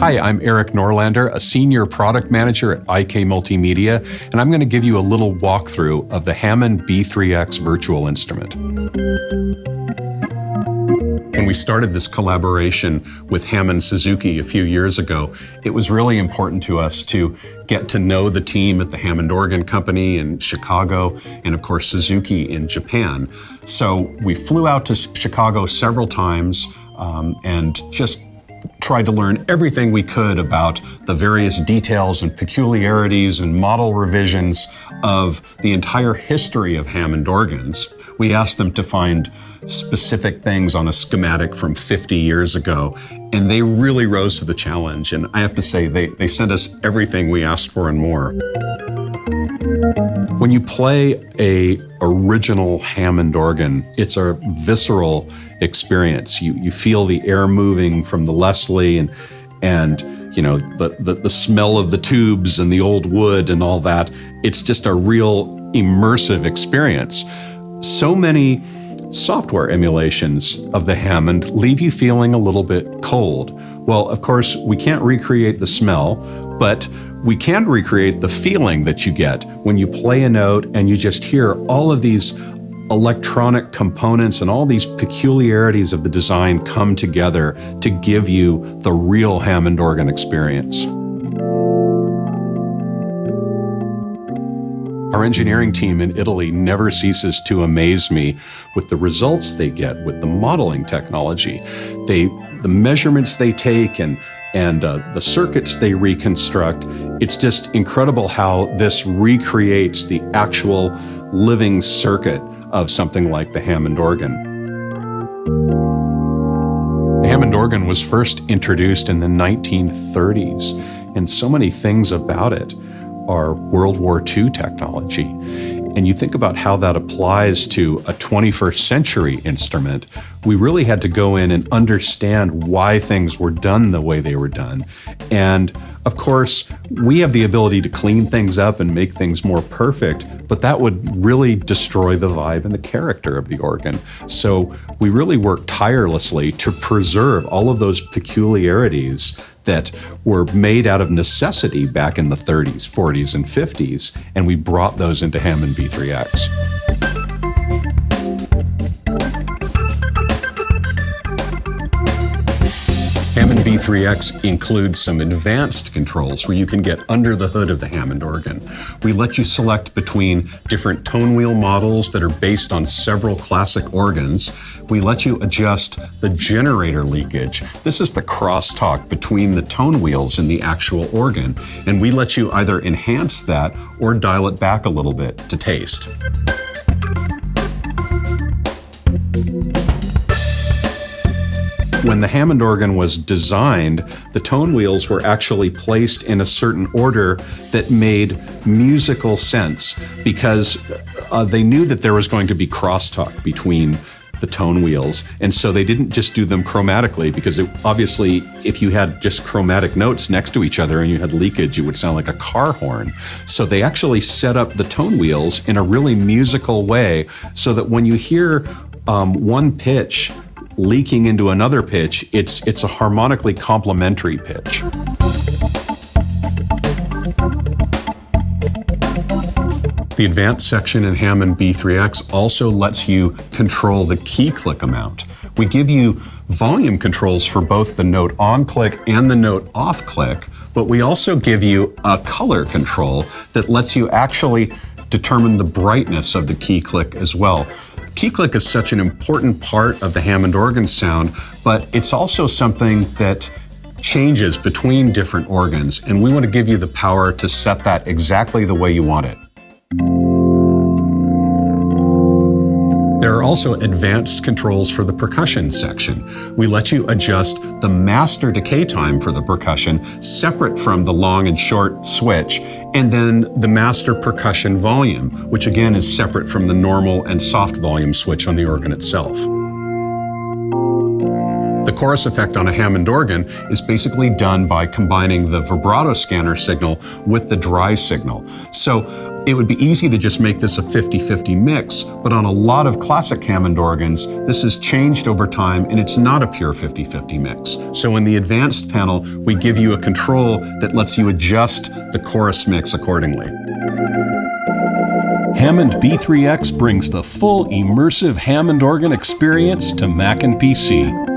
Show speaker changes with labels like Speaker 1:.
Speaker 1: Hi, I'm Erik Norlander, a senior product manager at IK Multimedia, and I'm going to give you a little walkthrough of the Hammond B3X virtual instrument. When we started this collaboration with Hammond Suzuki a few years ago, it was really important to us to get to know the team at the Hammond Organ Company in Chicago and, of course, Suzuki in Japan. So we flew out to Chicago several times and just tried to learn everything we could about the various details and peculiarities and model revisions of the entire history of Hammond organs. We asked them to find specific things on a schematic from 50 years ago, and they really rose to the challenge. And I have to say, they sent us everything we asked for and more. When you play a original Hammond organ, it's a visceral experience. You feel the air moving from the Leslie and you know the smell of the tubes and the old wood and all that. It's just a real immersive experience. So many software emulations of the Hammond leave you feeling a little bit cold. Well, of course, we can't recreate the smell, but we can recreate the feeling that you get when you play a note and you just hear all of these electronic components and all these peculiarities of the design come together to give you the real Hammond organ experience. Our engineering team in Italy never ceases to amaze me with the results they get with the modeling technology. The measurements they take and the circuits they reconstruct, it's just incredible how this recreates the actual living circuit of something like the Hammond organ. The Hammond organ was first introduced in the 1930s, and so many things about it are World War II technology. And you think about how that applies to a 21st century instrument, we really had to go in and understand why things were done the way they were done. And of course, we have the ability to clean things up and make things more perfect, but that would really destroy the vibe and the character of the organ. So we really worked tirelessly to preserve all of those peculiarities that were made out of necessity back in the 30s, 40s, and 50s, and we brought those into Hammond B3X. Hammond B3X includes some advanced controls where you can get under the hood of the Hammond organ. We let you select between different tone wheel models that are based on several classic organs. We let you adjust the generator leakage. This is the crosstalk between the tone wheels and the actual organ. And we let you either enhance that or dial it back a little bit to taste. When the Hammond organ was designed, the tone wheels were actually placed in a certain order that made musical sense because they knew that there was going to be crosstalk between the tone wheels. And so they didn't just do them chromatically because obviously if you had just chromatic notes next to each other and you had leakage, it would sound like a car horn. So they actually set up the tone wheels in a really musical way so that when you hear one pitch leaking into another pitch, it's a harmonically complementary pitch. The advanced section in Hammond B3X also lets you control the key click amount. We give you volume controls for both the note on click and the note off click, but we also give you a color control that lets you actually determine the brightness of the key click as well. Key click is such an important part of the Hammond organ sound, but it's also something that changes between different organs, and we want to give you the power to set that exactly the way you want it. There are also advanced controls for the percussion section. We let you adjust the master decay time for the percussion separate from the long and short switch, and then the master percussion volume, which again is separate from the normal and soft volume switch on the organ itself. The chorus effect on a Hammond organ is basically done by combining the vibrato scanner signal with the dry signal. So It would be easy to just make this a 50-50 mix, but on a lot of classic Hammond organs, this has changed over time and it's not a pure 50-50 mix. So in the advanced panel, we give you a control that lets you adjust the chorus mix accordingly.
Speaker 2: Hammond B3X brings the full immersive Hammond organ experience to Mac and PC.